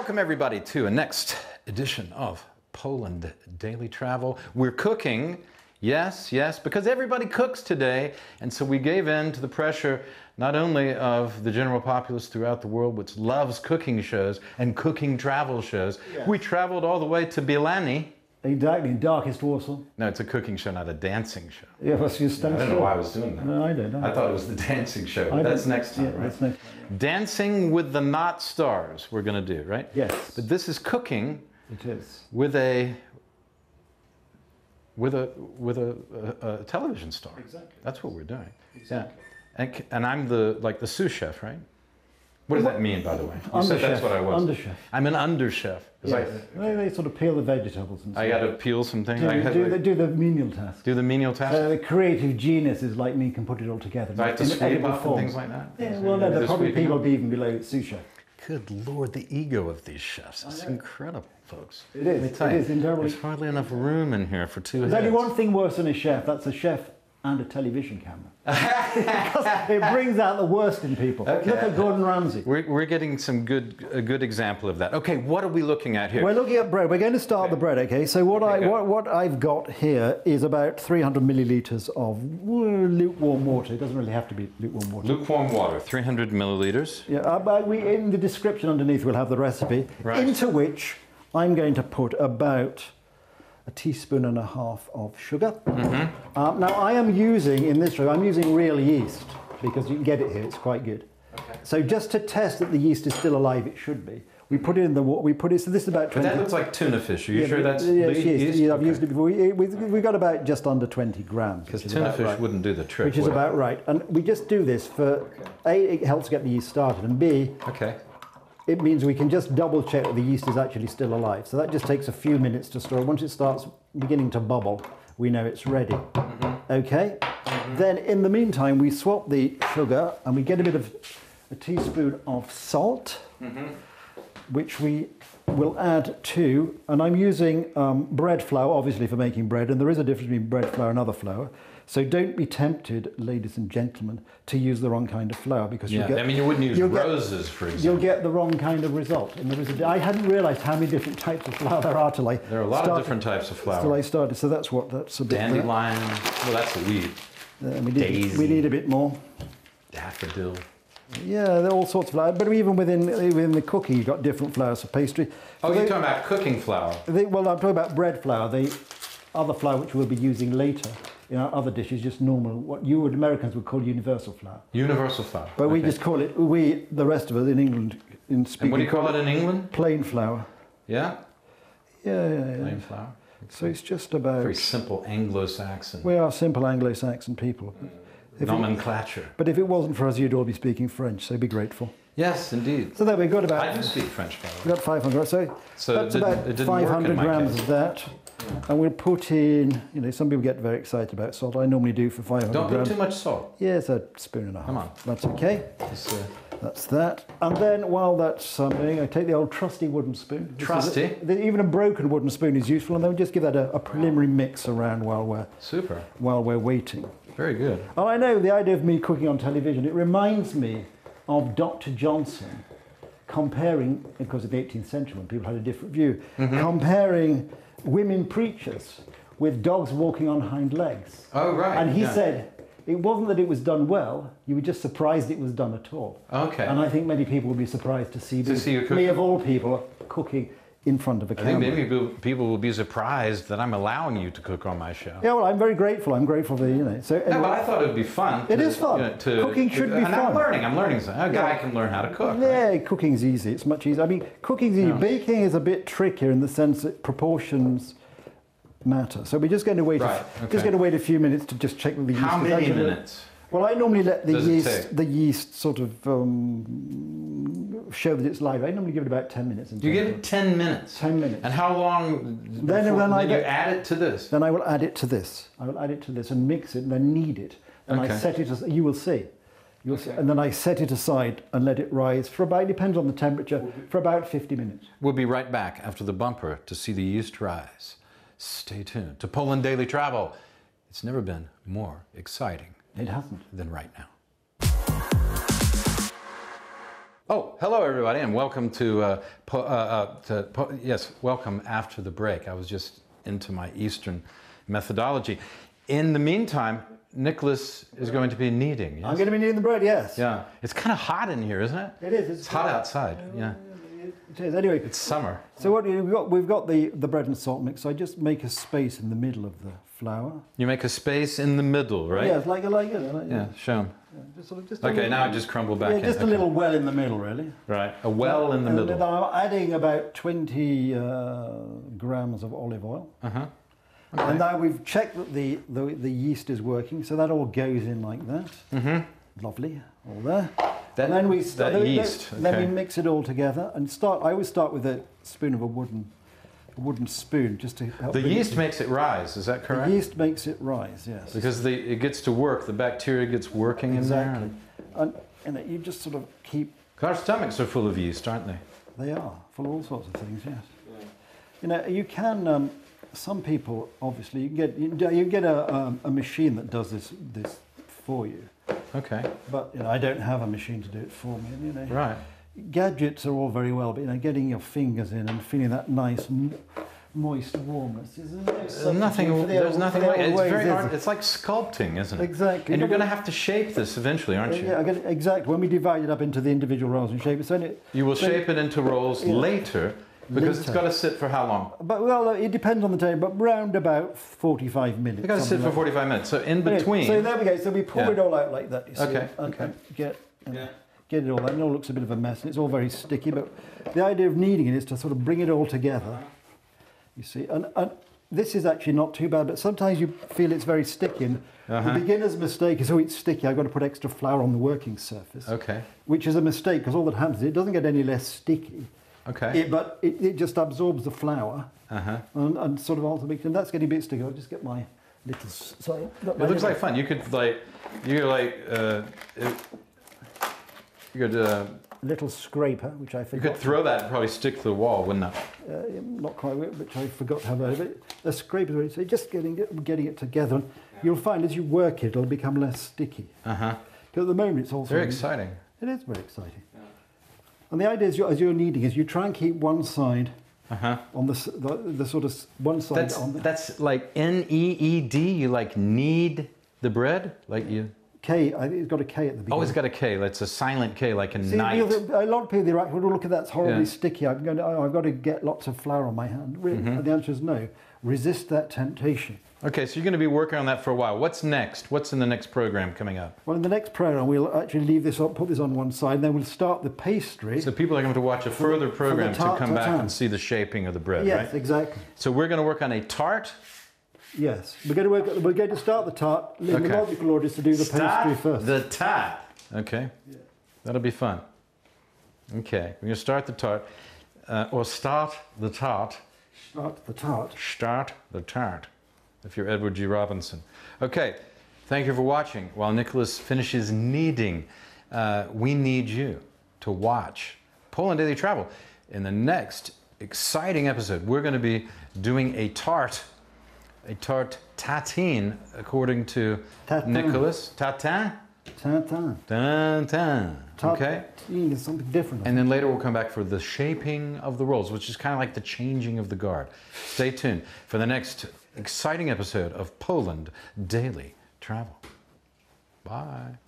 Welcome everybody to a next edition of Poland Daily Travel. We're cooking, yes, because everybody cooks today, and so we gave in to the pressure not only of the general populace throughout the world, which loves cooking shows and cooking travel shows. Yes. We traveled all the way to Bielany. Exactly, darkest Warsaw. No, it's a cooking show, not a dancing show. Yeah, that's just I don't know why I was doing that. No, I don't know. I thought it was the dancing show, but that's next time, right? That's next time, yeah. Dancing with the Not Stars we're going to do, right? Yes. But this is cooking. It is. With a television star. Exactly. That's what we're doing. Exactly. Yeah. And I'm the sous chef, right? What does that mean, by the way? You said that's what I was. Underchef. I'm an underchef. Yes. They sort of peel the vegetables and stuff. I got to peel some things. Do the menial task. Do the menial task. The creative geniuses like me can put it all together. So I have to sweep up and things like that? Yeah, well, no, there probably people even below sous chef. Good Lord, the ego of these chefs. It's incredible, folks. It is. It is incredible. There's hardly enough room in here for two heads. There's only one thing worse than a chef. That's a chef and a television camera. Because it brings out the worst in people. Okay. Look at Gordon Ramsay. We're getting a good example of that. Okay, what are we looking at here? We're looking at bread. We're going to start the bread, okay? So what I've got here is about 300 millilitres of lukewarm water. It doesn't really have to be lukewarm water. Lukewarm water, 300 millilitres. Yeah, in the description underneath we'll have the recipe, into which I'm going to put about a teaspoon and a half of sugar. Mm-hmm. Now I am using, in this recipe, I'm using real yeast because you can get it here, it's quite good. Okay. So just to test that the yeast is still alive, it should be. We put it in the water, so this is about 20... But that looks like tuna fish, are you sure that's yeast? yeast? Yeah, I've used it before. We've got about just under 20 grams. Because tuna fish wouldn't do the trick. Which is about right. And we just do this for, A, it helps get the yeast started, and B, it means we can just double check that the yeast is actually still alive. So that just takes a few minutes to store. Once it starts beginning to bubble, we know it's ready. Mm-hmm. Okay? Mm-hmm. Then in the meantime, we swap the sugar and we get a teaspoon of salt, which we will add to, and I'm using bread flour, obviously, for making bread, and there is a difference between bread flour and other flour. So don't be tempted, ladies and gentlemen, to use the wrong kind of flour because you wouldn't use roses, for example. You'll get the wrong kind of result. And I hadn't realised how many different types of flour there are till I There are a lot of different types of flour. Till I started, so that's a bit. Dandelion, well, that's the wheat. Daisy. We need a bit more. Daffodil. Yeah, there are all sorts of flour, but even within the cooking, you've got different flours for pastry. Oh, you're talking about cooking flour? Well, I'm talking about bread flour. The other flour, which we'll be using later in our other dishes, just normal, what Americans would call universal flour. Universal flour. But we just call it, the rest of us in England, and what do you call it in England? Plain flour. Yeah? Yeah. Plain flour. So it's just about... Very simple Anglo-Saxon. We are simple Anglo-Saxon people. Nomenclature. But if it wasn't for us, you'd all be speaking French, so be grateful. Yes, indeed. So there we've got about... I do speak French, by the way. We've got 500, so that's about 500 grams of that. And we'll put in, some people get very excited about salt. I normally do for 500 grams. Don't put too much salt. Yeah, it's a spoon and a half. Come on. That's okay. That's that. And then while that's something, I take the old trusty wooden spoon. Trusty? Even a broken wooden spoon is useful, and then we just give that a preliminary mix around while we're waiting. Very good. And I know the idea of me cooking on television, it reminds me of Dr. Johnson comparing, because of the 18th century when people had a different view, comparing women preachers with dogs walking on hind legs. Oh, right. And he said, it wasn't that it was done well, you were just surprised it was done at all. Okay. And I think many people will be surprised to see me, of all people, cooking in front of a camera. I think maybe people will be surprised that I'm allowing you to cook on my show. Yeah, well, I'm very grateful. I'm grateful for, So anyway, no, but I thought it would be fun. It is fun. Cooking should be fun. I'm learning something. A guy can learn how to cook. Yeah, right? Cooking's easy. It's much easier. I mean, cooking's easy. Baking is a bit trickier in the sense that proportions matter. So we're just going to wait. Just going to wait a few minutes to just check with the yeast. How many minutes? Well, I normally let the yeast sort of show that it's live. I normally give it about 10 minutes. You give it 10 minutes? 10 minutes. And how long then you add it to this? Then I will add it to this. I will add it to this and mix it and then knead it. And I set it, you will see. And then I set it aside and let it rise for about, depends on the temperature, for about 50 minutes. We'll be right back after the bumper to see the yeast rise. Stay tuned to Poland Daily Travel. It's never been more exciting. It hasn't. Than right now. Oh, hello everybody, and welcome to, welcome after the break. I was just into my Eastern methodology. In the meantime, Nicholas is going to be kneading. Yes? I'm going to be kneading the bread, yes. Yeah. It's kind of hot in here, isn't it? It is. It's hot outside, yeah. It is. Anyway. It's summer. So what we've got the bread and salt mix. So I just make a space in the middle of the flour. You make a space in the middle, right? Yeah, it's like yeah, show 'em. Yeah, just okay, now I just crumble back in. Just a little well in the middle, really. Right, a well in the middle. I'm adding about 20 grams of olive oil. Okay. And now we've checked that the yeast is working, so that all goes in like that. Mm-hmm. Lovely, all there. And then we start, then we mix it all together and start. I always start with a spoon of a wooden spoon just to help. The yeast makes it rise. Is that correct? The yeast makes it rise. Yes. Because it gets to work. The bacteria gets working in there. And you just sort of keep. Our stomachs are full of yeast, aren't they? They are full of all sorts of things. Yes. Yeah. You know, you can. Some people, obviously, you get a machine that does this for you. Okay. But I don't have a machine to do it for me. Right. Gadgets are all very well, but getting your fingers in and feeling that nice moist warmness. There's nothing like it. It's very hard. It's like sculpting, isn't it? Exactly. And you're going to have to shape this eventually, aren't you? Yeah, exactly. When we divide it up into the individual rolls and shape it, you will shape it into rolls later. Because it's got to sit for how long? But it depends on the time, but round about 45 minutes. It's got to sit for 45 minutes. So in between. So there we go. So we pour it all out like that. You see, okay. And get it all out. It all looks a bit of a mess, and it's all very sticky. But the idea of kneading it is to sort of bring it all together. You see, and this is actually not too bad. But sometimes you feel it's very sticky. And the beginner's mistake is, it's sticky. I've got to put extra flour on the working surface. Okay. Which is a mistake, because all that happens is it doesn't get any less sticky. Okay. But it just absorbs the flour and sort of also makes, and that's getting a bit sticky. I'll just get my little. Sorry. It looks like fun. You could little scraper, which I forgot. You could throw that and probably stick to the wall, wouldn't it? Not quite, which I forgot to have over. A scraper, so just getting it together. And you'll find as you work it, it'll become less sticky. Because at the moment it's also very exciting. It is very exciting. And the idea is, as you're kneading, is you try and keep one side on the sort of one side. That's like N-E-E-D. You like knead the bread, like you. K. I think it's got a K at the beginning. Oh, it's got a K. It's a silent K, like a night. A lot of people will look at that's horribly sticky. I've got to get lots of flour on my hand. And the answer is no. Resist that temptation. Okay, so you're going to be working on that for a while. What's next? What's in the next program coming up? Well, in the next program, we'll actually leave this up, put this on one side, and then we'll start the pastry. So people are going to watch a further program to come back and see the shaping of the bread, right? Yes, exactly. So we're going to work on a tart. Yes, we're going to start the tart. The logical order is to do the pastry first. The tart. Okay, that'll be fun. Okay, we're going to start the tart, or start the tart. Start the tart. Start the tart. If you're Edward G. Robinson. Okay, thank you for watching. While Nicholas finishes kneading, we need you to watch Poland Daily Travel. In the next exciting episode, we're going to be doing a tart tatine, according to Nicholas. Tatin? Tatin. Tatin. Okay? Tatin is something different. And then later we'll come back for the shaping of the rolls, which is kind of like the changing of the guard. Stay tuned for the next exciting episode of Poland Daily Travel. Bye.